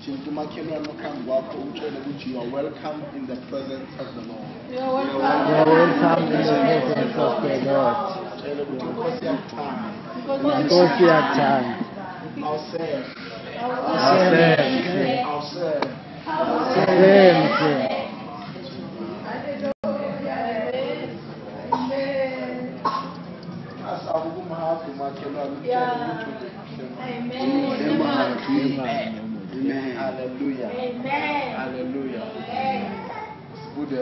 You are welcome in the presence of the Lord. You are welcome in the presence of the Lord. Because you are time. I'll serve. Hallelujah. Hallelujah. It's good to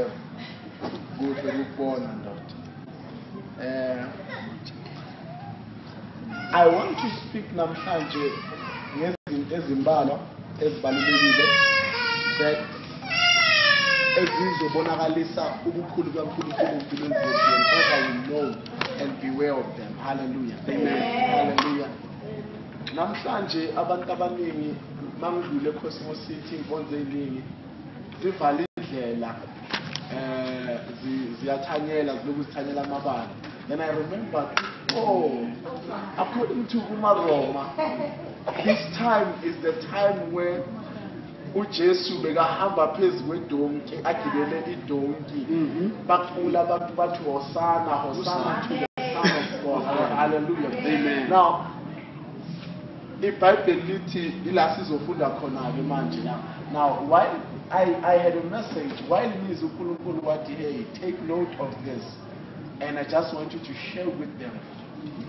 go to the born and that. I want to speak namhlanje ngezimbalwa ezibalulekile that ezizobonakalisa ubukhulu kaNkulunkulu empilweni zethu whenever we know and beware of them. Hallelujah. Amen. Hallelujah. Namhlanje abantu abaningi mangidlule eCosmos City inkonzo eziningi zivale indlela ziyathanyela ziloku zithanyela amabala. Then I remember, according to Roma, this time is the time when uJesu bekahamba phezu kwedonki agibele idonki baqula abantu bathi hosana hosana to the Son of God. Hallelujah. Amen. Now iBhayibheli lithi ila sizofunda khona-ke manje. Now while I had a message while ngizwa uNkulunkulu wathi hey take note of this, and I just want you to share with them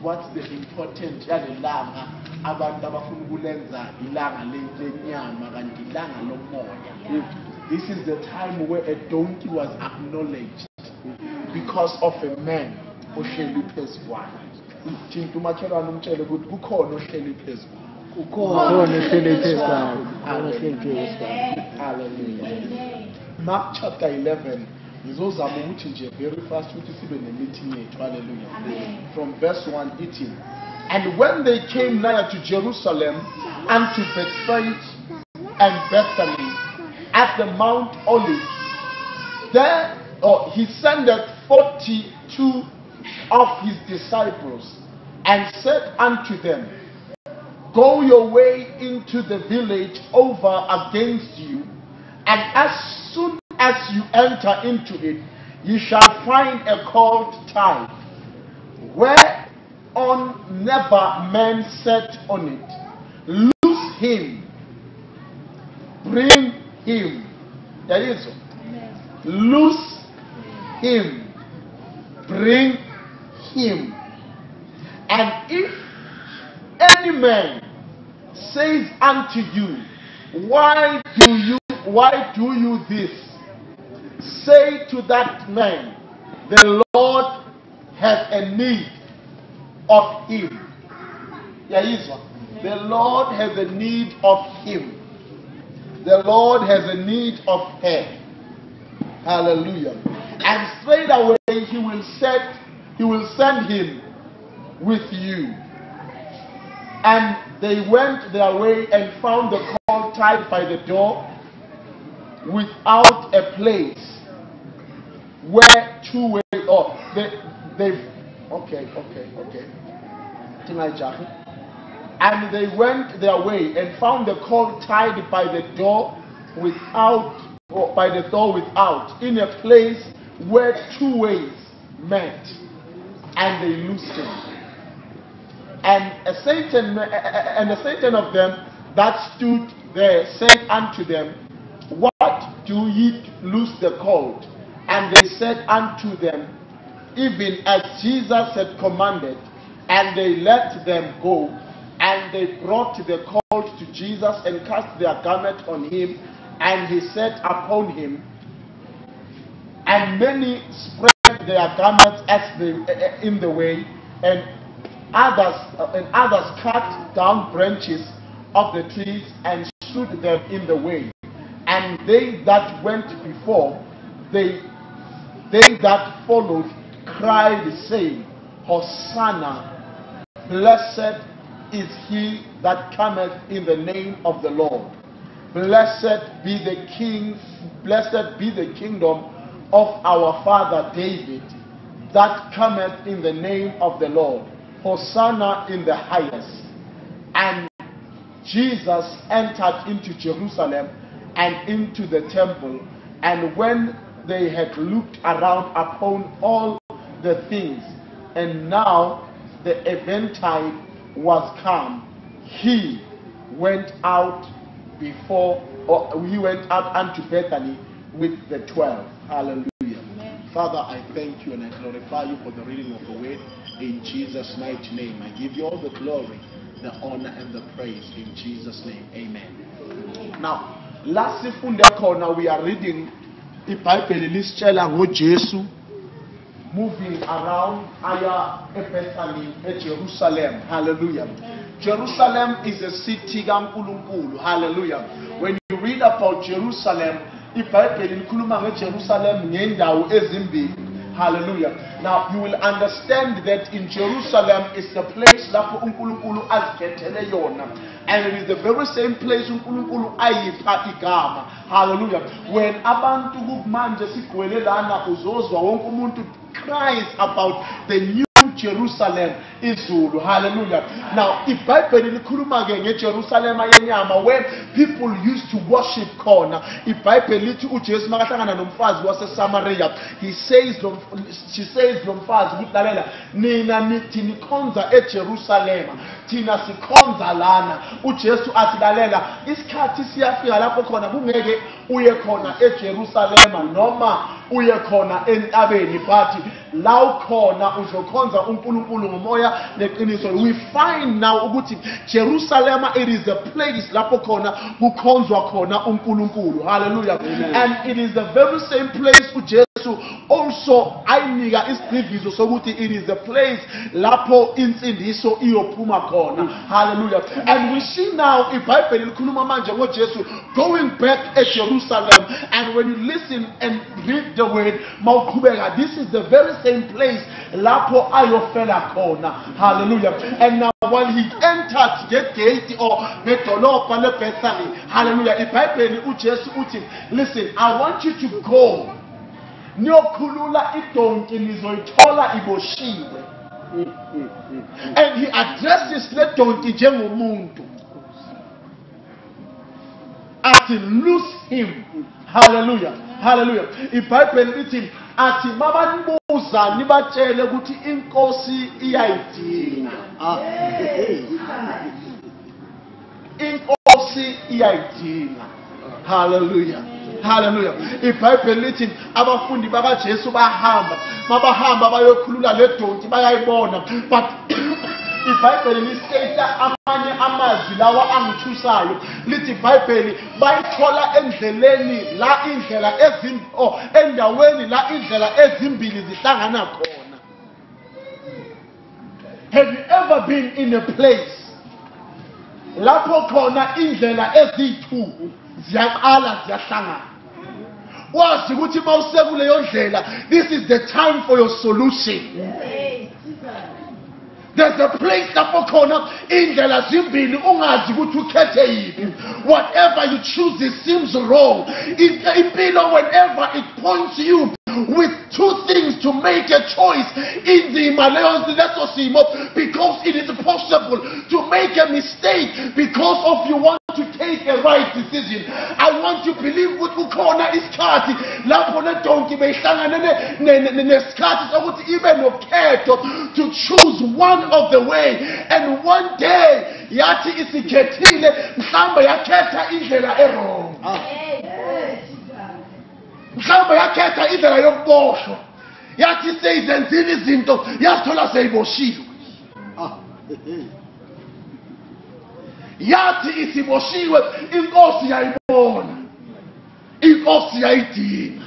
what's the important yalelanga abantu abafuna ukulenza ilanga lenyama kanti ilanga lomoya. This is the time where a donkey was acknowledged because of a man ohleli phezu kwayo. Thinta umakhelwane umtshele ukuthi kukhona ohleli phezu kwayo. Hallelujah. Mark chapter 11. Ngizozama ukuthi nje very fast ukuthi sibe ne-meeting yethu. Hallelujah. From verse 1 eating. And when they came nigh to Jerusalem unto Bethphage and Bethany at the Mount Olives, there he sendeth 42 of his disciples and said unto them, go your way into the village over against you, and as soon as you enter into it, ye shall find a colt tied, whereon never man sat on it. Loose him, bring him. There is loose him, bring him. And if any man says unto you, why do you this? Say to that man, the Lord has a need of him. The Lord has a need of him. The Lord has a need of her. Hallelujah. And straight away he will send him with you. And they went their way and found the colt tied by the door without a place where two way off. And they went their way and found the colt tied by the door without, in a place where two ways met, and they loosed him. And a Satan of them that stood there said unto them, what do ye loose the colt? And they said unto them, even as Jesus had commanded. And they let them go. And they brought the colt to Jesus and cast their garment on him, and he sat upon him. And many spread their garments in the way, and others cut down branches of the trees and stood them in the way. And they that went before, they that followed, cried, saying, Hosanna, blessed is he that cometh in the name of the Lord. Blessed be the kingdom of our father David, that cometh in the name of the Lord. Hosanna in the highest. And Jesus entered into Jerusalem and into the temple, and when they had looked around upon all the things, and now the eventide was come, he went out unto Bethany with the 12. Hallelujah. Amen. Father, I thank you and I glorify you for the reading of the word in Jesus' mighty name. I give you all the glory, the honor, and the praise in Jesus' name. Amen. Now, last corner we are reading the Bible Jesu moving around Bethany at Jerusalem. Hallelujah. Jerusalem is a city kaNkulunkulu. Hallelujah. When you read about Jerusalem, iBhayibheli likhuluma ngeJerusalem ngendawo ezimbili. Hallelujah. Now you will understand that in Jerusalem is the place lapho uNkulunkulu azikhethele yona, and it is the very same place uNkulunkulu ayipha igama. Hallelujah. When abantu kumanje sigcwele lana uzozwa wonke umuntu cries about the new Jerusalem izulu. Hallelujah. Now iBhayibheli likhuluma ke ngeJerusalem yenyama, where people used to worship khona. iBhayibheli lithi uJesu makahlangana nomfazi waseSamaria, she says lo mfazi ukuthi lalela, nina nithi nikhonza eJerusalem, thina sikhonza lana. uJesu athi lalela, isikhathi siyafika lapho khona kungeke uye khona eJerusalem noma uye khona entabeni, but law khona uzokhonza uNkulunkulu ngomoya neqiniso. We find now ukuthi Jerusalem, it is the place lapho khona kukhonzwa khona uNkulunkulu. Hallelujah. Amen. And it is the very same place uJesu also ayinika isidiviso sokuthi it is the place lapho insindiso iyophuma khona. Hallelujah. And we see now iBhayibheli likhuluma manje ngoJesu going back at Jerusalem, and when you listen and read the word mawuqhubeka, this is the very same place lapho ayofela khona. Hallelujah. And now while he entered the gate or ngedolobha leBethany, hallelujah, iBhayibheli uJesu uthi, listen, I want you to go niyokhulula idonki nizoyithola iboshiwe. And he addresses le donki njengomuntu, athi loose him. Hallelujah. Hallelujah. iBhayibheli lithi athi mabanibuza nibatshele ukuthi inkosi iyayidinga. Inkosi iyayidinga. Hallelujah. Hallelujah. iBhayibheli lithi abafundi bakaJesu bahamba, mabahamba bayokhulula le donki bayayibona, but iBhayibheli liseta amanye amazwi lawa angithusayo. Lithi iBhayibheli bayithola endleleni la indlela endaweni la indlela ezimbili zihlangana khona. Have you ever been in a place lapho khona indlela eziyi-2 ziyaqala ziyahlangana? Wazi ukuthi mawusekuleyo ndlela, this is the time for your solution. There's a place lapho khona indlela zimbili ungazi ukuthi ukhethe yipi. Whatever you choose, it seems wrong. Impilo, whenever it points you with 2 things to make a choice in the leso simo, because it is possible to make a mistake because of you want to take a right decision. I want you to believe with ukhona isikhathi lapho le donki beyihlangana nesikhathi sokuthi ibe nokhetho to choose one of the way, and one day yathi isikhethile mhlamba yakhetha indlela wrong. Mhlamba yakhetha indlela yokuboshwa, yathi seyizenzile izinto yathola seyiboshiwe. Yathi isiboshiwe, inkosi yayibona, inkosi yayidinga,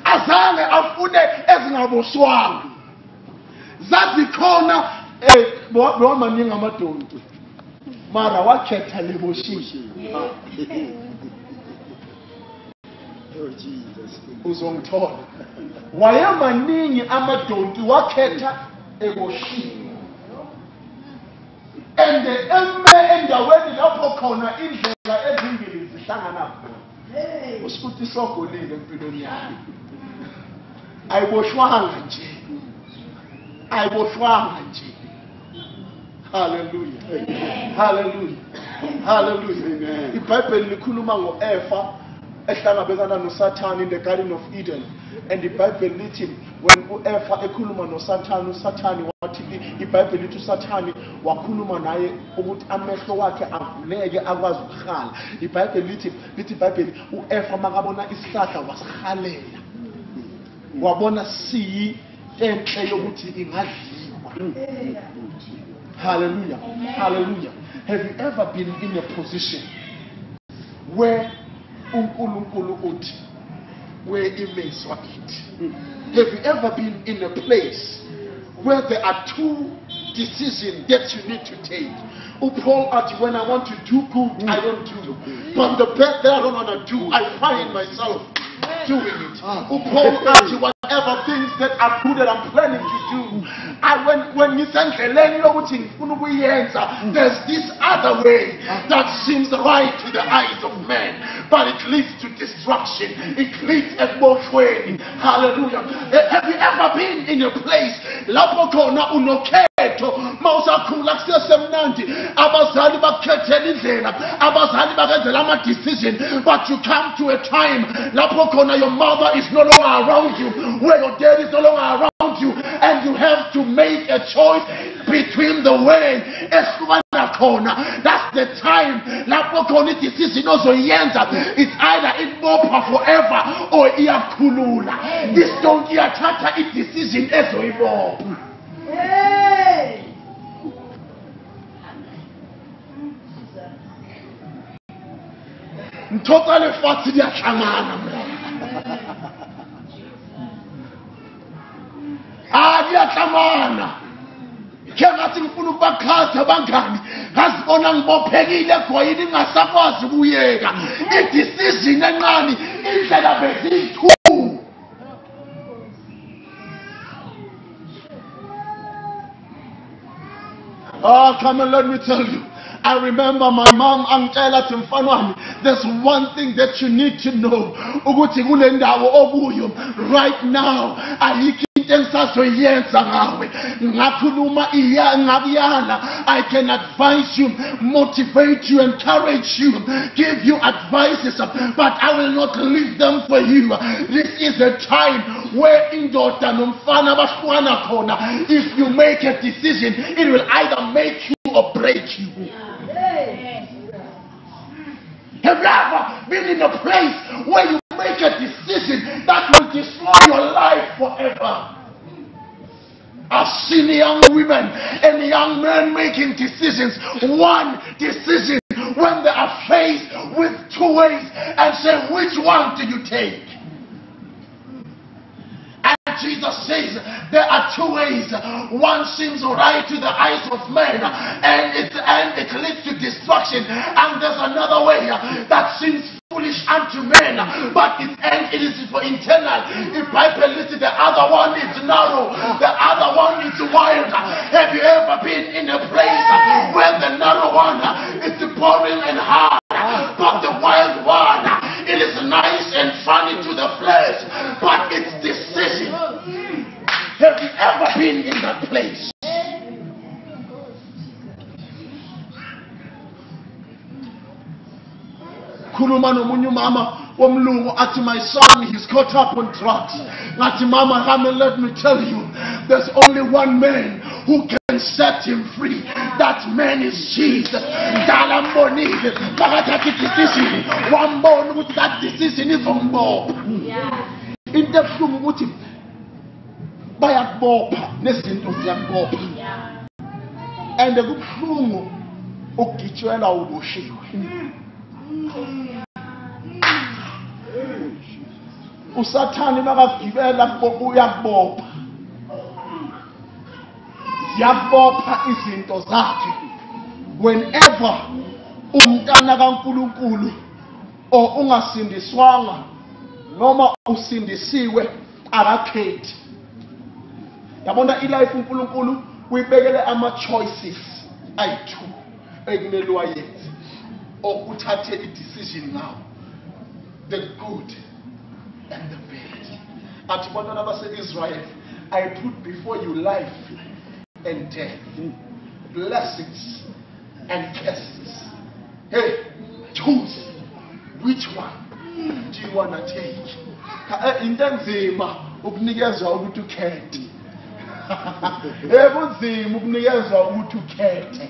azange afune ezingaboshwanga. Zazikhona maningi amadonki, mara wakhetha leboshiwe. Uzongithola wayemaningi amadonki, wakhetha eboshiwe. And endaweni lapho khona indlela ezimbili zihlangana khona. Usikuthi sogolile empilweni yakho. Ayiboshwanga nje. Ayiboshwanga nje. Hallelujah. Hallelujah. Hallelujah. IBhayibheli likhuluma ngo-Eva ehlangabezana noSathane in the Garden of Eden. And the Bible lithi when uEva ekhuluma noSathane, uSathane wathi iBhayibheli lithi uSathane wakhuluma naye ukuthi amehlo wakhe avuleke akwazi ukuhala. IBhayibheli lithi iBhayibheli uEva makabona isihlahla wasihalela. Wabona siyi enhle yokuthi ingadliwa. Hallelujah. Hallelujah. Have you ever been in a position where uNkulunkulu uthi where imezwa kithi? Have you ever been in a place where there are two decisions that you need to take? Paul asked, when I want to do good, I don't do. But the bad that I don't want to do, I find myself doing it. Paul asked, whatever things that are good that I'm planning to do, when you send there's this other way that seems right to the eyes of men, but it leads to destruction. It leads to emotion. Hallelujah. Have you ever been in a place mawusakhula kusesemnandi abazali bakukhethela indlela abazali bakwenzela ama-decision, but you come to a time lapho khona your mother is no longer around you, where your dad is no longer around you, and you have to make a choice between the way ehlukana khona. That's the time lapho khona i-decision ozoyenza. It's either ibopha forever or iyakhulula. This don't iyathatha i-decision ezoyibopha. Hey! Totally fati diyahlangana diyahlangana ke ngathi ngifuna ukubakhatha abangani ngazibona ngibophekile egoyini ngingasakwazi ukuyeka i-decision encane indlela beziyi-2. Oh, come and let me tell you. I remember my mom angitshela thi mfanwami, there's one thing that you need to know, ukuthi kule ndawo obuyo right now ayikho into engisazoyenza ngawe. Ngakhuluma ngakuyala, I can advise you, motivate you, encourage you, give you advices, but I will not leave them for you. This is a time where indoda nomfana bahlukana khona. If you make a decision, it will either make you or break you. Have you ever been in a place where you make a decision that will destroy your life forever? I've seen young women and young men making decisions. One decision when they are faced with 2 ways and say, which one do you take? Jesus says there are 2 ways. One seems right to the eyes of men and it leads to destruction, and there's another way that seems foolish unto men, but its end it is for eternal. If Bible listed, the other one is narrow, the other one is wild. Have you ever been in a place where the narrow one is boring and hard, but the wild one, it is nice and funny to the flesh, but it's decision? Have you ever been in that place? Khuluma nomunye mama womlungu athi, my son, he's caught up on drugs. Ngathi mama, let me tell you, there's only one man who can set him free. That man is Jesus. Dalambonile bakathatha decision, wambona ukuthi that decision is umbopha. Into ebuhlungu ukuthi bayakubopha nezinto ziyakubopha, and kubuhlungu ukugitshela uboshiwe. uSathane makagibela uyakubopha, ziyakubopha izinto zakhe. Whenever umntana kaNkulunkulu or ungasindiswanga noma usindisiwe akakhethi. Yabona ilife uNkulunkulu uyibekele ama-choices ayi-2 ekumele wayenze okuthathe i-decision now, the good and the bad. Athi bantwana base-Israel, I put before you life and death. blessings and curses. Hey, choose which one do you want to take? Intenzima ukunikezwa ukuthi ukhethe. Ebunzima ukunikezwa ukuthi ukhethe.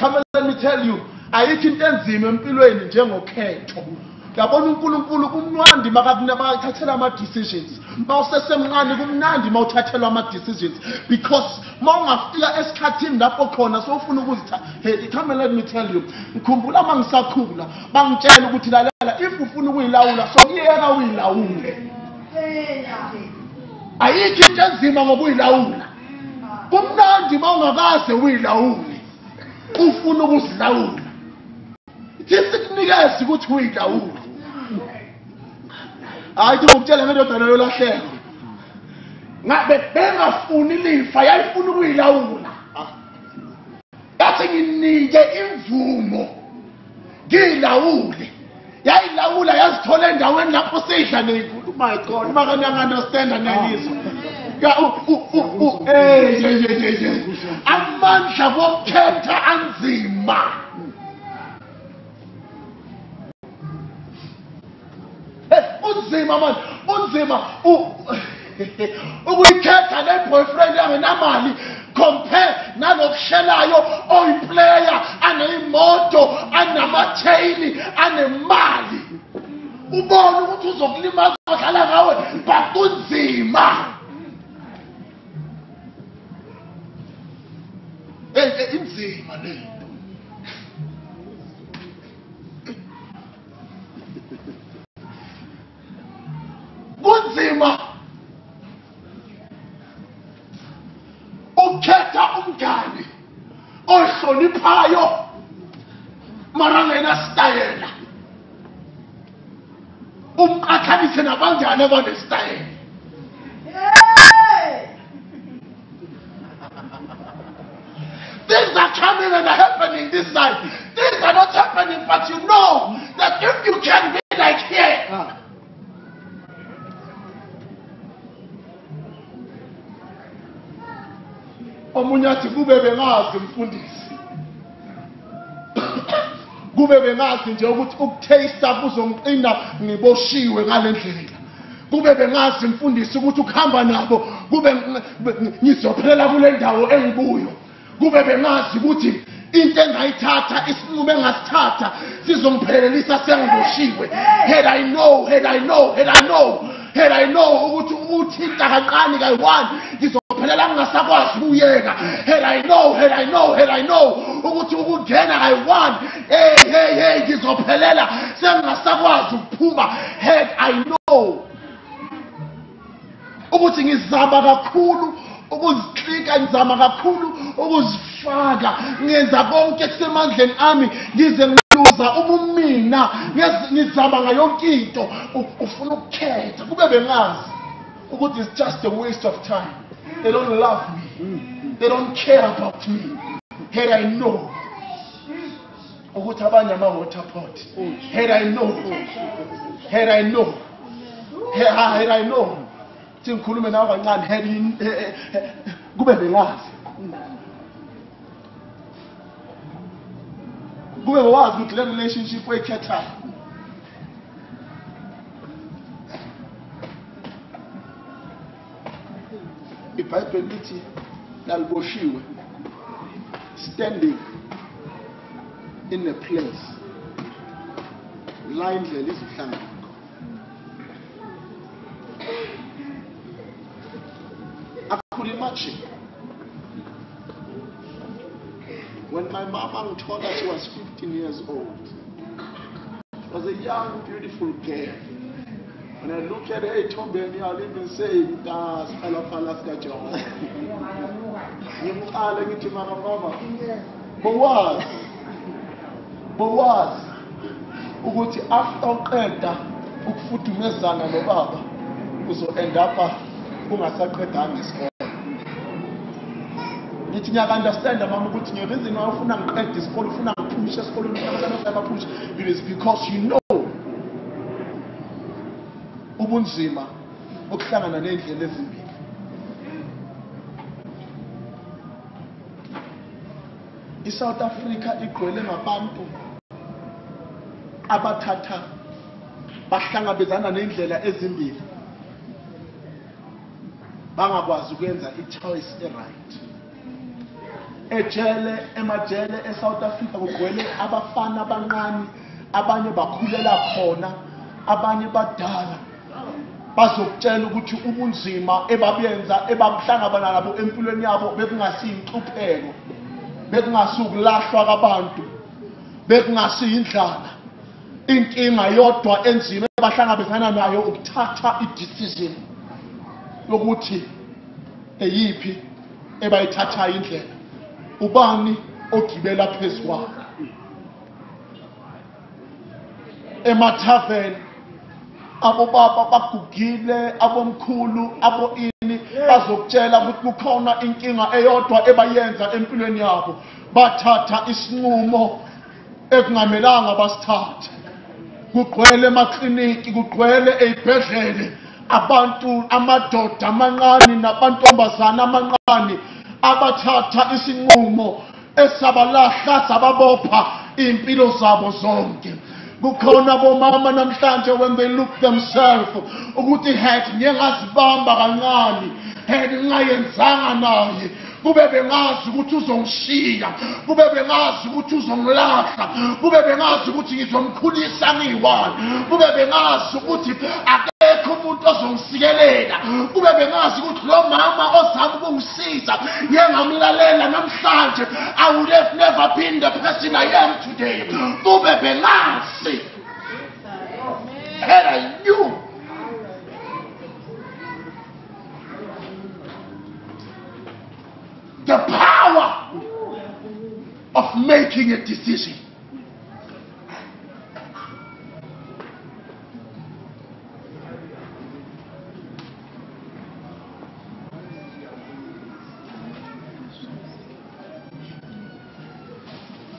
Come let me tell you, ayikho into enzima empilweni njengokhetho. Yabona uNkulunkulu kumnandi makathathela ama decisions. Mawusesemncane kumnandi mawuthathelwa ama decisions because mawungafika esikhathini lapho khona sofuna ukuzithatha. Hey, come let me tell you. Ngikhumbula mangisakhula bangitshela ukuthi lalela if ufuna ukuyilawula so yeka uyilawule. Ayikho into enzima ngokuyilawula. Kumnandi mawungakaze uyilawule. Ufuna ukuzilawula. Sikunikeza ukuthi uyilawule. Ayithi ngokutshela ngendodana yolahleko. Ngabe bengafuni lifa yayifuna ukuyilawula. Yathi nginike imvumo. Ngilawule. Yayilawula yazithola endaweni lapho seyidla neyinkulu. My God, makani understand ngiyizwa. Amandla wokhetha anzima. Unzima man, unzima. Ukuyikhetha le boyfriend angenamali compare nalokushelayo oyiplayer aneyimoto anamathayili anemali. Ubona ukuthi uzokulimaza odlala ngawe but unzima. Inzima le. Kunzima ukhetha umngane ohloniphayo mara ngena style umqhathanise nabangane abanestyle. Things are coming and are happening this side. Things are not happening, but you know that if you can be like here. Omunye athi kube bengazi mfundisi. Kube bengazi nje ukuthi ukutaste kuzongiqina ngiboshiwe ngalendlela. Kube bengazi mfundisi ukuthi ukuhamba nabo kube ngizophelela kule ndawo engibuyo. Kube bengazi ukuthi into engayithatha isinqumo engasithatha sizongiphelelisa sengiboshiwe. Had I know ukuthi uthinta kancane kayi1 ngizophelela ngingasakwazi ukuyeka. Had I know ukuthi ukungena kayi1 hey ngizophelela sengingasakwazi ukuphuma. Had I know ukuthi ngizama kakhulu ukuziclika, ngizama kakhulu ukuzifaka, ngenza konke kusemandleni ami ngize ngiluza ubumina, ngizama ngayonke into. Ufuna ukukhetha. Kube bengazi ukuthi it's just a waste of time. They don't love me. They don't care about me. Had I know ukuthi abanye ama water pot. Had I know Tinkhulume nawe kancane kube bengazi. Kube wazi ukuthi le relationship oyikhethayo iBhayibheli lithi laliboshiwe standing in a place la indlela izihlangana. I could imagine when my mama told her she was 15 years old. She was a young, beautiful girl. When I look at her, I'll even say, "Das fala skajo." Boaz, ukuthi after uqeda ukufudumezana nobaba uzo end up ungasaqedanga isikole. Nithi ngiyaka understand mama ukuthi ngereason why ufuna ngiqede isikole ufuna ngiphumishe esikoleni abantwana bayaphusha, it is because you know ubunzima okuhlangana nezindlela ezimbili. iSouth Africa igcwele ngabantu abathatha bahlangabezana nendlela ezimbili bangakwazi ukwenza i-choice right. Emajele eSouth Africa kugcwele abafana abancane, abanye bakhulela khona, abanye badala. Bazokutshela ukuthi ubunzima ebabenza ebakuhlangabana nabo empilweni yabo bekungasiyinhlupheko, bekungasukulahla kwabantu, bekungasiyindlala. Inkinga yodwa enzima ebahlangabezana nayo ukuthatha i-decision yokuthi eyiphi ebayithatha indlela, ubani ogibela phezulu kwakho. Emathaveni abo baba bagugile, abomkhulu, abo ini bazokutshela ukuthi kukhona inkinga eyodwa ebayenza empilweni yabo, bathatha isinqumo ekungamelanga basithathe. Kugcwele emakliniki, kugcwele ezibhedlele abantu, amadoda amancane nabantombazana amancane abathatha isinqumo esabalahla sababopha impilo zabo zonke. Kukhona bomama namhlanje when they look themselves ukuthi had ngiyazibamba kancane, had ngayenzanga naye, kube bengazi ukuthi uzongishiya, kube bengazi ukuthi uzongilahla, kube bengazi ukuthi ngizomkhulisa ngiyiwani, kube bengazi ukuthi akekho umuntu ozongisikelela, kube bengazi ukuthi lo mama ozama ukungisiza ngengamlalela namhlanje, I would have never been the person I am today. Kube bengazi, had I knew. The power of making a decision.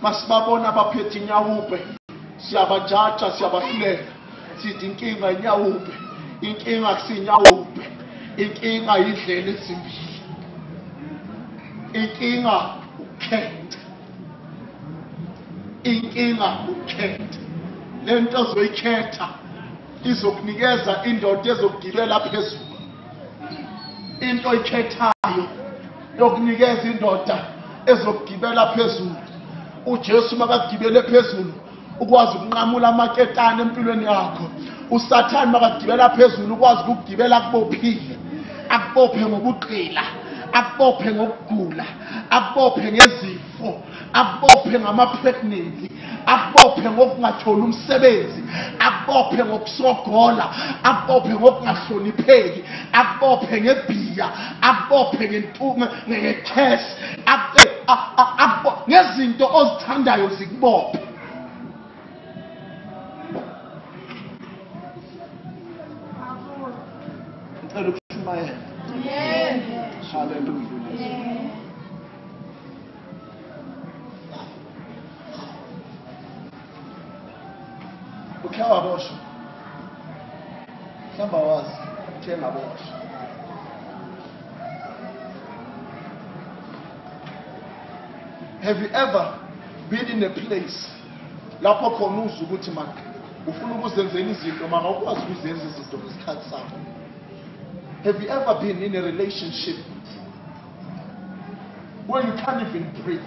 Masibabona baphethe inyawupe, siyabajaja, siyabahlulela, sithi inkinga inyawupe, inkinga akusinyawupe, inkinga yindlela ezimbili. Inkinga ukhetha, inkinga ukhetha. Lento ozoyikhetha izokunikeza indoda ezokugibela phezulu. Into oyikhethayo yokunikeza indoda ezokugibela phezulu. uJesu makagibele phezulu ukwazi ukunqamula amaketane empilweni yakho. Usathane makagibela phezulu ukwazi ukugibela kubophile, akubophe ngobuqila, akubophe ngokugula, akubophe ngezifo, akubophe ngama-pregnancy, akubophe ngokungatholi umsebenzi, akubophe ngokusogola, akubophe ngokungahlonipheki, akubophe ngebhiya, akubophe ngekhesi, ngezinto ozithandayo zikubophe. Ngicela ukushumayela. Hallelujah. Ukhawaboshwa. Samba wazi thenga boshwa. Have you ever been in a place lapho khona uzwa ukuthi manje ufuna ukuzenzela izinto manje awukwazi ukuzenza izinto ngesikhathi sakho? Have you ever been in a relationship where you can't even breathe,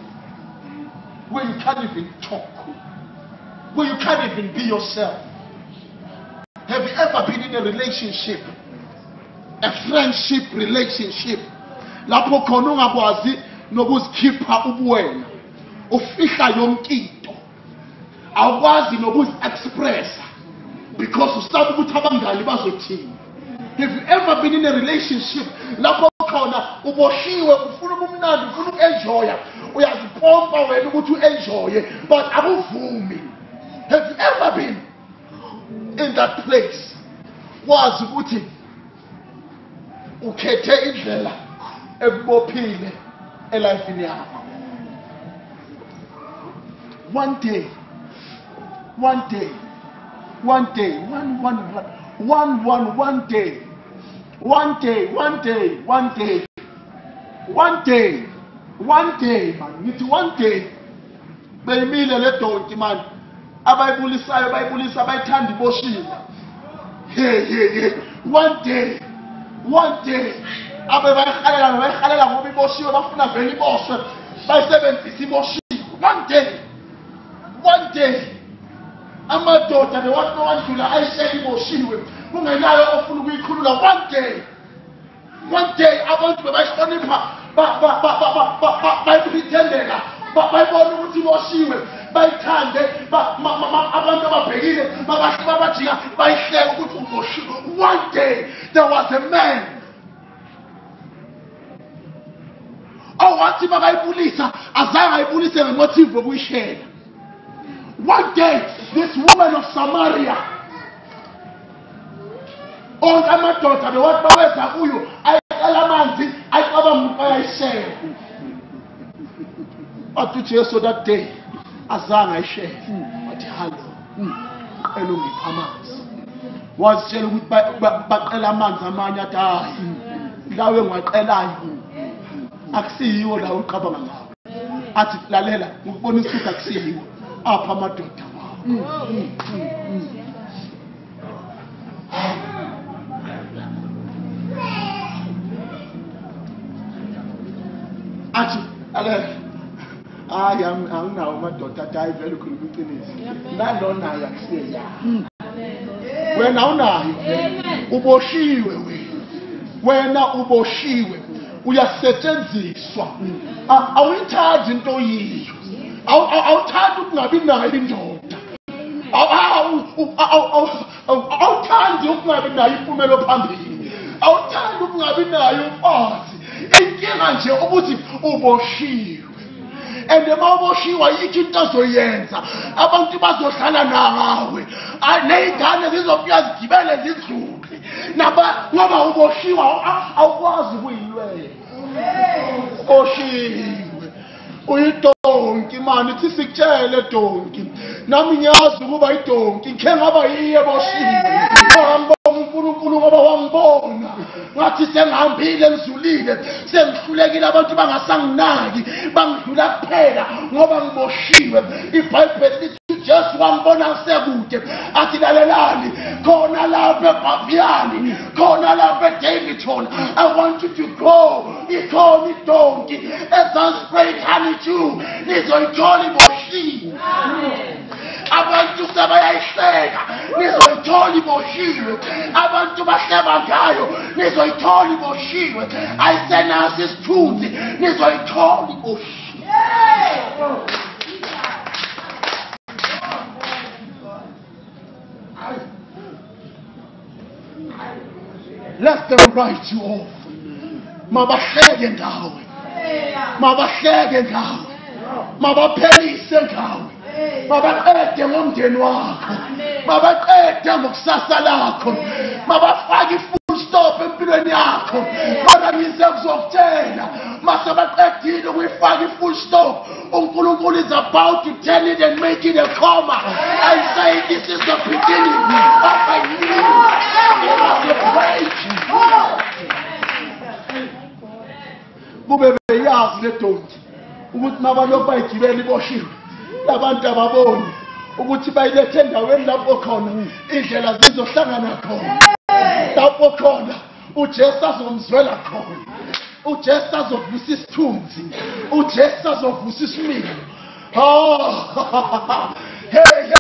where you can't even talk, where you can't even be yourself? Have you ever been in a relationship, a friendship relationship, lapho khona ungakwazi nokuzikhipha ubuwena, ufihla yonke into, awukwazi nokuzi-expressa because usaba ukuthi abangani bazothini? Have you ever been in a relationship lapho khona uboshiwe ufuna ubumnandi ufuna uku-enjoya, uyazipompa wena ukuthi u-enjoye but akuvumi? Have you ever been in that place wazi ukuthi ukhethe indlela ekubophile elifini yakho? One day, beyimile le donki man abayibulisayo bayibulisa bayithanda iboshiwe. Hey one day abe bayihalela ngoba iboshiwe bafuna vele iboshwe bayisebenzisa iboshiwe. One day amadoda bewathi wandlula ayishela iboshiwe kungenayo ofuna ukuyikhulula. One day abantu bebayihlonipha bayipretendela bayibona ukuthi iboshiwe bayithande abantu ababhekile babajika bayihleka ukuthi uboshiwe. One day there was a man owathi bakayibulisa azange ayibulise ngemotive okuyishela. One day this woman of Samaria onke amadoda bewathi baweza kuyo ayicela amanzi ayicabanga ayayishela. Athi uJesu that day azange ayishele wathi hallo elungipha amanzi. Wazitshela ukuthi baqela amanzi amanye athi hayi lawe ngiwaqelayo akusiyiwo la uqabanga ngawo. Athi lalela ngikubonisa ukuthi akusiyiwo apha amadoda wawo. Athi lalela hayi anginawo amadoda athi hayi vele ukhuluma iqiniso nalona akusiya wena unayo uboshiwe wena uboshiwe uyasetshenziswa. Awuyithandi into yiyo awuthandi ukungabi nayo indoda awuthandi ukungabi nayo impumelo phambili awuthandi ukungabi nayo umfazi. Inkinga nje ukuthi uboshiwe. And mawuboshiwe yikho into ozoyenza abantu bazohlala nawe ney'ngane zizofika zigibele zidlule ngoba uboshiwe awukwazi ukuyilwela. Uboshiwe uyidonki mani ithi sikutshele donki nami ngiyazi ukuba idonki ngikhe ngaba yiye boshiwe. Ngambona uNkulunkulu ngoba wangibona ngathi sengihambile ngizulile sengihlulekile abantu bangasanginaki bangidlula kuphela ngoba ngiboshiwe. iBhayibheli lithi uJesu wambona sekude athi lalelani khona lapha eBhabhiloni khona lapha eDaveyton I want you to go. Ikhona idonki ezansiprayed honey too nizoyithola iboshiwe. Abantu sebayayihleka nizoyithola iboshiwe. Abantu bahleba ngayo nizoyithola iboshiwe. Ayisenasi isithunzi nizoyithola iboshiwe. Let them write you off. Mabahleke ngawe. Mabahleke ngawe. Mabaphelise ngawe. Mabaqede ngomndeni wakho. Mabaqede ngokusasa lakho. Mabafake full stop empilweni yakho. Kodwa ngizokutshela mase baqedile ukuyifaka full stop uNkulunkulu is about to turn it and make it a comma and say this is the beginning of a new break. Kube beyazi le donki ukuthi nabalokhu bayigibela iboshiwe labantu ababoni ukuthi bayilethe endaweni lapho khona indlela zizohlangana khona lapho khona uJesu azomzwela khona uJesu azovusa isithunzi uJesu azovusa isimilo. Hey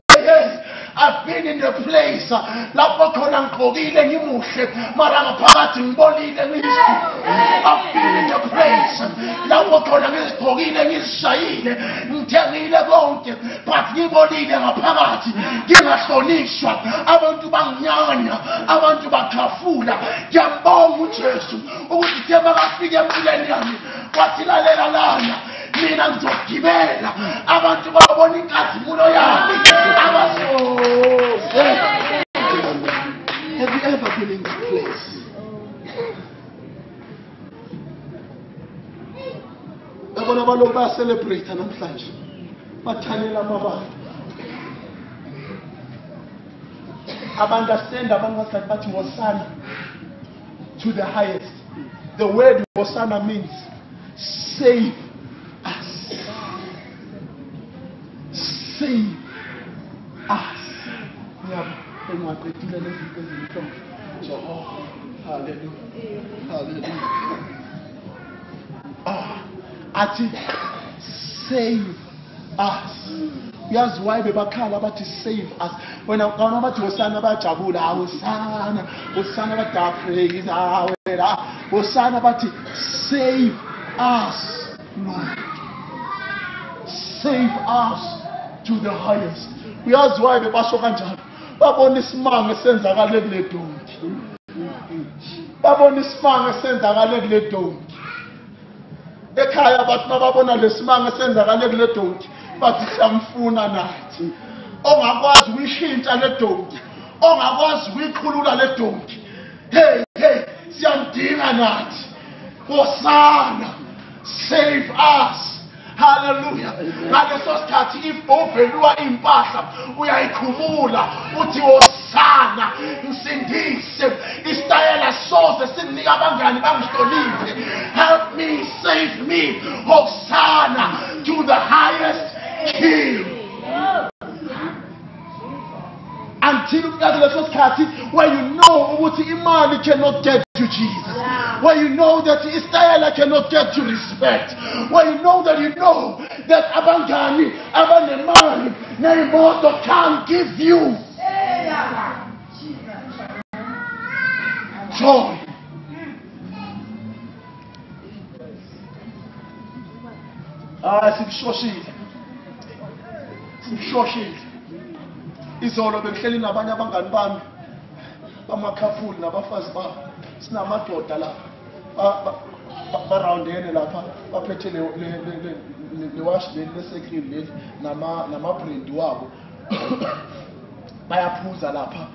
I've been in the place lapho khona ngigqokile ngimuhle mara ngaphakathi ngibonile ngiyisikhulu. I've been in the place lapho khona ngizigqokile ngizishayile ngithengile konke but ngibonile ngaphakathi ngingahlonishwa. Abantu banginyanya abantu bakhafula. Ngiyambonga uJesu ukuthi ke bakafika empilweni yami wathi lalela lana mina ngizogibela abantu babona inkazimulo yami. Have you ever been in that place? Babona balokhu bayacelebrate namhlanje bathanyela amabala understand abangathi bathi Hosanna to the highest. The word Hosanna means save us. save us. Jehovah, hallelujah, hallelujah. Ati save us. Yazi why bebakhala bathi save us. Wena uqona bathi usana bajabula, usana badafreza, usana bathi save us, Lord. Save us to the highest. Uyazi why bebasho kanjalo. Babona isimanga esenzakale kule donki. Babona isimanga esenzakale kule donki. Ekhaya bathi babona lesimanga esenzakale kule donki, bathi siyamfuna nathi. Ongakwazi ukuyishintsha le donki, ongakwazi ukuyikhulula le donki. Hey, siyamdinga nathi. Hosana, save us. Hallelujah. Ngaleso sikhathi ibhovelwa impahla uyayikhumula uthi hosana, msindise. Isitayela soze sinika abangani bangihloniphe. Help me, save me. Hosana to the highest King. Until where you know what imani cannot get you Jesus, where you know that Israel cannot get you respect, where you know that abangani, abanemali, neimoto can't give you joy. Simshoshile. Izolo bengihleli nabanye abangani bami bamakhafuli nabafazi babo, sinamadoda lapha baroundene lapha baphethe le wash le secret leli nama-brand wabo bayaphuza lapha,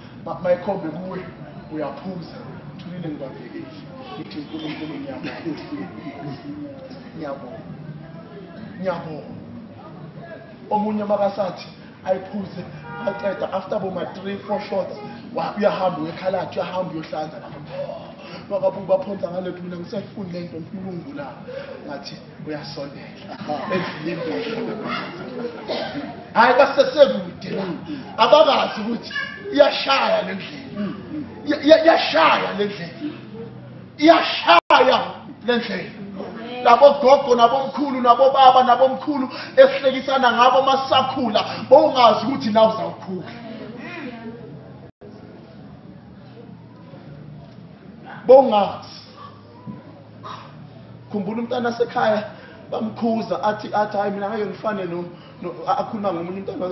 mayikhombe kuwe uyaphuza. Thulile ngibabhekile ngithi uNkulunkulu ngiyabonga. Omunye makasathi ayiphuze aqeda after boma 3-4 shots uyahamba uyekhalatha uyahamba uyohlanza lapha bakabuka baphonza ngalephi mina ngisayifuni lento ngifuna ukungula ngathi uyasondela endlini hayi basesekude la abakazi ukuthi iyashaya le ndlela iyashaya le ndlela labo gogo nabomkhulu nabobaba nabomkhulu esihlekisana ngabo masakhula bongazi ukuthi nawe uzawukhula. Bongazi. Khumbula umntana sekhaya bamkhuza athi hayi mina ngeke ngifane akhuluma ngomunye umntana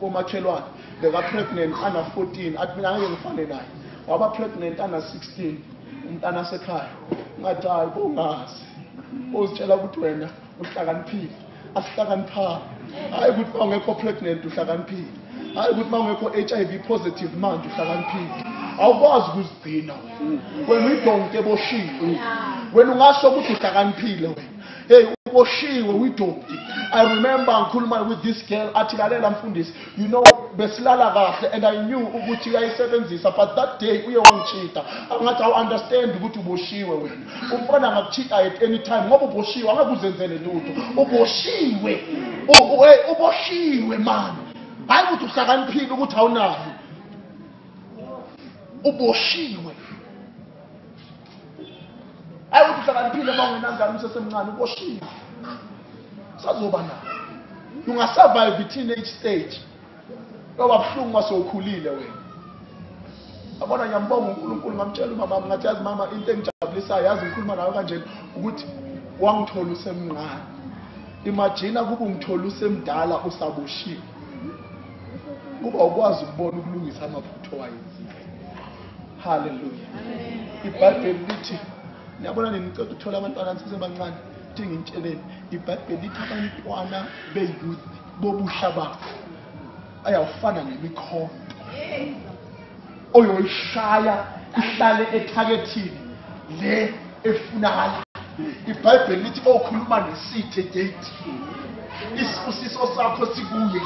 omakhelwane beka pregnant under 14 athi mina ngeke ngifane naye waba pregnant under 16 umntana sekhaya. Ngathi hayi bongazi uzitshela ukuthi wena uhlakaniphile asihlakaniphanga. Hayi ukuthi ungekho pregnant uhlakaniphile, hayi ukuthi ungekho HIV positive manje uhlakaniphile. Awukwazi ukuzigcina wena uyidonke eboshiwe, wena ungasho ukuthi uhlakaniphile wena. Hey, uboshiwe uyidonke. I remember ngikhuluma with this girl athi lalela mfundisi, you know besilala kahle and I knew ukuthi uyayisebenzisa but that day uye wangicheata. Angathi I understand ukuthi uboshiwe wena. Umfana angakucheata at any time ngoba uboshiwe angeke uzenzele lutho. Uboshiwe man. Hayi ukuthi uhlakaniphile ukuthi awunayo. Uboshiwe. Hayi ukuthi uhlakaniphile mawungenangani usesemncane uboshiwe. Sazoba nayo. Ungasurvive teenage stage. Ngoba buhlungu masewukhulile wena. Abona ngiyambonga uNkulunkulu ngamtshela umama ngathi yazi mama into engijabulisayo yazi ngikhuluma nawe kanje ukuthi wangithola usemncane. Imagine kuba ungithola usemdala usaboshiwe. Kuba ukwazi ukubona ukulungisa amaphutho wayenzile. Hallelujah. IBhayibheli lithi niyabona nicela ukuthola abantwana asesebancane ngitsheleni iBhayibheli lithi abantwana beyouth bobusha babo ayawufana nemikhombe oyoyishaya ihlale etargetini le efunakala. IBhayibheli lithi okhuluma nesithe gate isibusiso sakho sikuye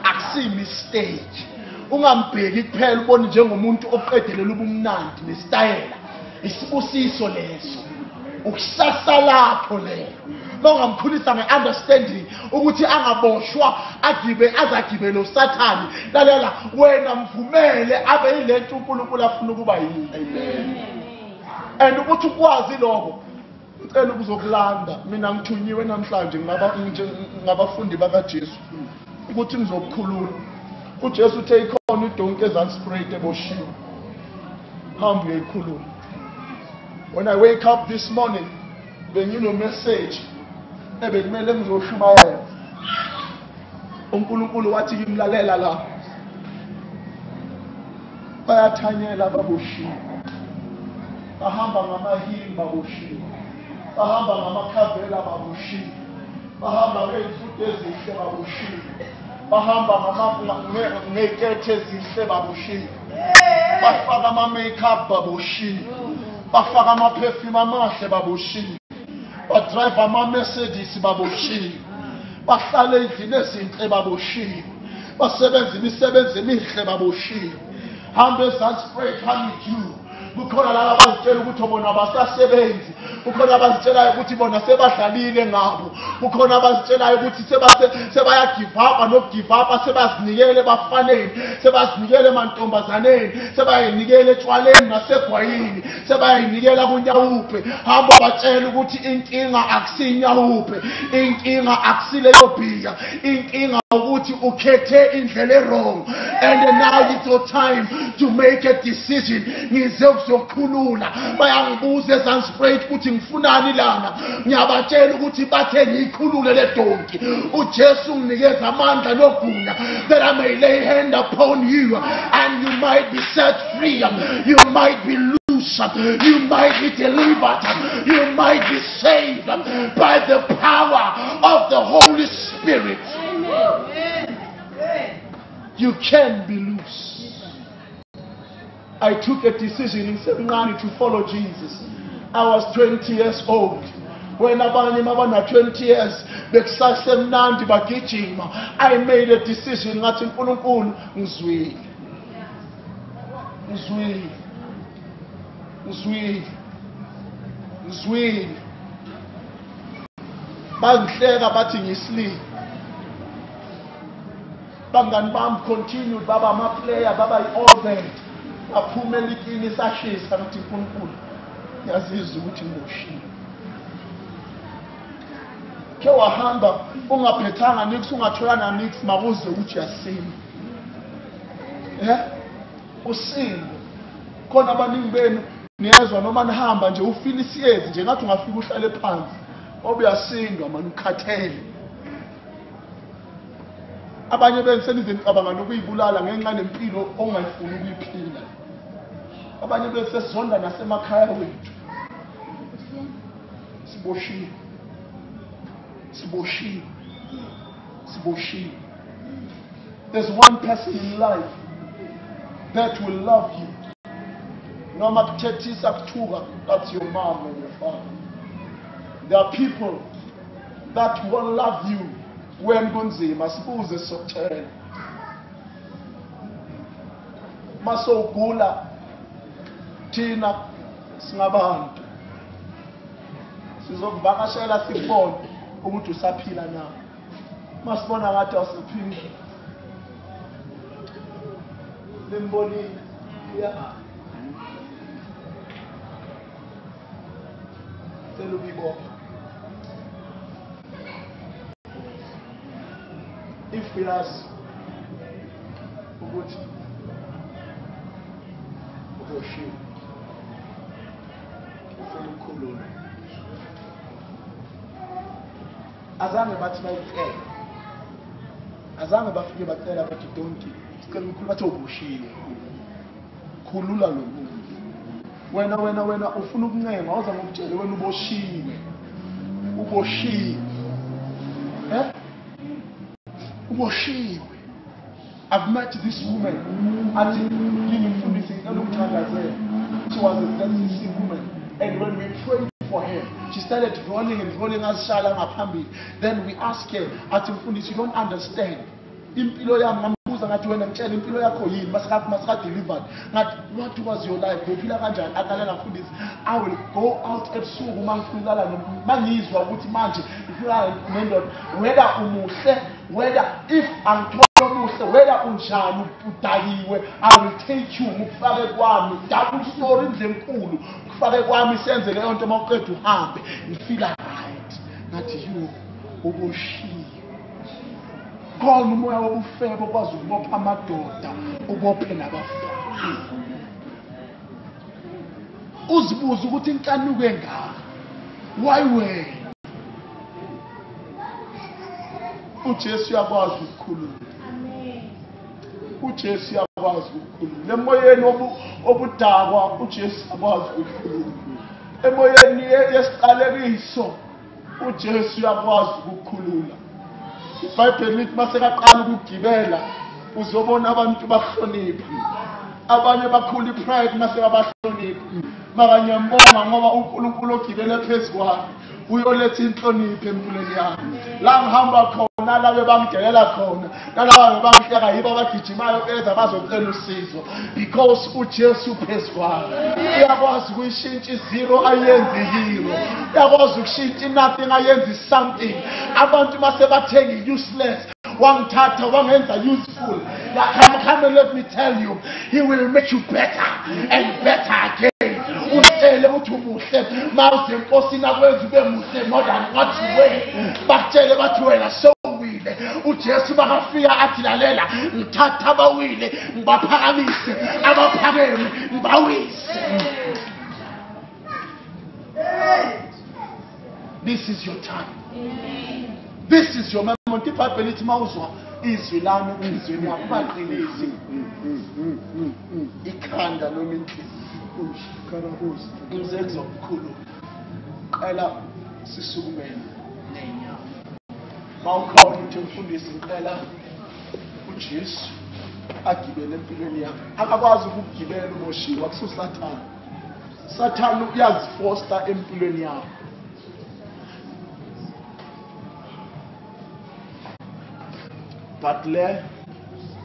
akusi mistake. Ungambheki kuphela ubone njengomuntu oqedelela ubumnandi nesitayela isibusiso leso ukusasa lapho lelo longamkhulisa ngeunderstanding ukuthi angaboshwa azagibe lo Sathani. Lalela, wena mvumele abe yilento uNkulunkulu afuna ukuba yini. Amen. And ukuthi ukwazi lokho ngicela ukuzokulanda mina ngithunyiwe namhlanje ngabafundi bakaJesu ukuthi ngizokukhulula. uJesu uthe ikhona idonki eZanspruit eboshiwe, hamba uyikhulula. When I wake up this morning, bengino message ebekumele ngizoshumayela. uNkulunkulu wathi ngimlalela la. Bayathanyela baboshiwe, bahamba ngamahili baboshiwe, bahamba ngamakhavela baboshiwe, bahamba ngezifutho ezihle baboshiwe, bahamba ngekethe ezihle baboshiwe, bafaka ama-makeup baboshiwe, bafaka ama-perfume amahle baboshiwe, badrive ama-Mercedes baboshiwe, bahlale ezindlini ezinhle baboshiwe, basebenza imisebenzi emihle baboshiwe. Hambe eZanspruit Honeydew. Kukhona laba abazitshela ukuthi bona abasasebenzi, kukhona abazitshelayo ukuthi bona sebadlalile ngabo, kukhona abazitshelayo ukuthi sebaya give up no give up, sebazinikele bafanele, sebazinikele emantombazaneni, sebayinikele etshwaleni nasegwayini, sebayinikela kunyawuphe. Hamba batshela ukuthi inkinga akusinyawuphe, inkinga akusileyo bhiya, inkinga ukuthi ukhethe indlela errong. And now it's your time to make a decision. Ngizokukhulula. Bayangibuza eZanspruit ukuthi ngifunani lana. Ngiyabatshela ukuthi bathe ngikhulule le donki. uJesu unginikeza amandla nogunya that I may lay hand upon you and you might be set free. You might be loose. You might be delivered. You might be saved by the power of the Holy Spirit. Amen. You can be loose. I took a decision in Seminary to follow Jesus. I was 20 years old. When abanye mabana 20 years, bekusasemnandi bagijima, I made a decision ngathi uNkulunkulu ngizwile. Ngizwile. Ngizwile. Ngizwile. Bangihleka bathi ngislip. Bangani bami continued, baba ama-player, baba i-all-band. Baphume elikini sashisa ngathi uNkulunkulu yazizwa ukuthi ngiboshiwe. Ke wahamba ungaphethanga nix, ungatholana nix, makuze ukuthi yasinda. Usinda. Khona abaningi benu niyezwa noma nihamba nje ufila isiyezi nje ngathi ungafika uhlale phansi. Obuyasindwa manje ukhathele. Abanye benu senizicabanga nokuyibulala ngenxa lempilo ongayifuni ukuyiphila. Abanye benu sesizonda nasemakhaya wethu. Siboshiwe. Siboshiwe. Siboshiwe. There's one person in life that will love you. Noma kuthethisa kuthuka, that's your mom and your father. There are people that will love you when kunzima. Sibuze sokuthela. Masogula thina singabantu sizokuvakashela sibone ukuthi usaphila na. Masibona ngathi awusaphila. Limbonile ya selubibopha. If we ask ukuthi uboshiwe ufuna ukukhulula, azange bathi bayicela, azange bafike bacela bathi donki sicela ukukhulula, bathi uboshiwe khulula lo muntu. Wena ufuna ukuncenga awuza ngokutshela wena uboshiwe, uboshiwe uboshiwe. I've met this woman at Unifundisi. She was a ZCC woman, and when we prayed for her, she started rolling and rolling as Shala Mapambi. Then we asked her, at Mfundisi, you don't understand. Impilo ya ngabuza ngathi wena ngitshela impilo yakho yini masika delivered ngathi what was your life uphila kanjani aqale ngafundisa I will go out ebusuku mangifulala mangizwa ukuthi manje ngifuna nendoda whether umuhle whether if angithola umuhle whether unjani udakiwe I will take you ngikufake kwami double story nje enkulu ngifake kwami senze leyo nto mawuqeda uhambe ngifila right ngathi you uboshiwe khona umoya wobufebe okwazi ukubopha amadoda ubophe nabafazi uzibuza ukuthi inkanuke ngaka why were uJesu yakwazi ukukhuluma uJesu yakwazi ukukhuluma emoyeni obudakwa uJesu yakwazi ukukhuluma emoyeni yesiqalekiso uJesu yakwazi ukukhulula iBhayibheli lithi masekaqala ukugibela uzobona abantu bahlonipha abanye bakhula ipride masekabahlonipha makanyambonga ngoba uNkulunkulu ogibele phezukwayo uyoletha inhlonipho empilweni yami la ngihamba khona la bebangidelela khona nalaba bebangihleka yibo abagijimayo beza bazocela usizo because uJesu phezukwayo uyakwazi ukuyishintsha izero ayenze hero uyakwazi ukushintsha nothing ayenze something abantu masebathenga useless wangithatha wangenza useful come and let me tell you he will make you better and better again utshele uthi umuhle mawuze enkosini akwenza ube muhle more than what you were bakutshele bathi wena sowile uJesu bakafika athi lalela ngithatha abawile ngibaphakamise abaphakeme ngibawise this is your time this is your moment iBhayibheli lithi mawuzwa izwi lami enhlizweni yakho baqinise ikhanda noma inhliziyo ushikarabuza ngizenza okukhulu qala sisukumene nenyawo mawukhona ukuthi umfundisi ngicela uJesu agibele empilweni yakho akakwazi ukugibela uboshiwa kususathana sathana uyazifoster empilweni yakho but le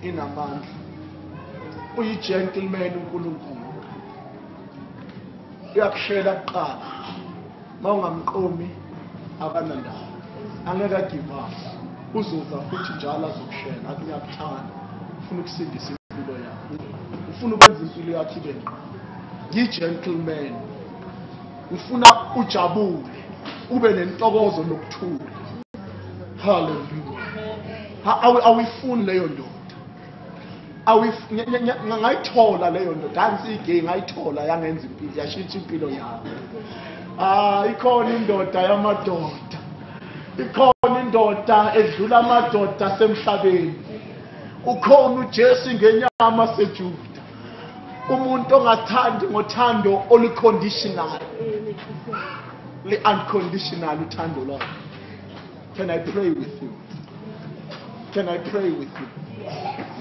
inamandla uyi-gentleman uNkulunkulu uyakushela kuqala mawungamqomi akanandawo angeke agive up uzoza futhi njalo azokushela athi uyakuthanda ufuna ukusindisa impilo yakho ufuna ukwenza impilo yakho ibe ngqo yi-gentleman ufuna ujabule ube nentokozo nokuthula hallelujah awuyifuni leyo ndoda ngayithola leyo ndoda angisiyigay ngayithola yangenza impilo yashintsha impilo yami ikhona indoda yamadoda ikhona indoda edlula amadoda asemhlabeni ukhona uJesu ngenyama seJuda umuntu ongathandi ngothando oluconditional le-unconditional uthando lwakhe can I pray with you can I pray with you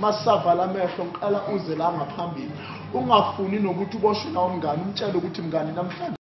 masavala amehlo ngiqala uze la ngaphambili ungafuni nokuthi uboshwe na umngane umtshele ukuthi mngane namhlanje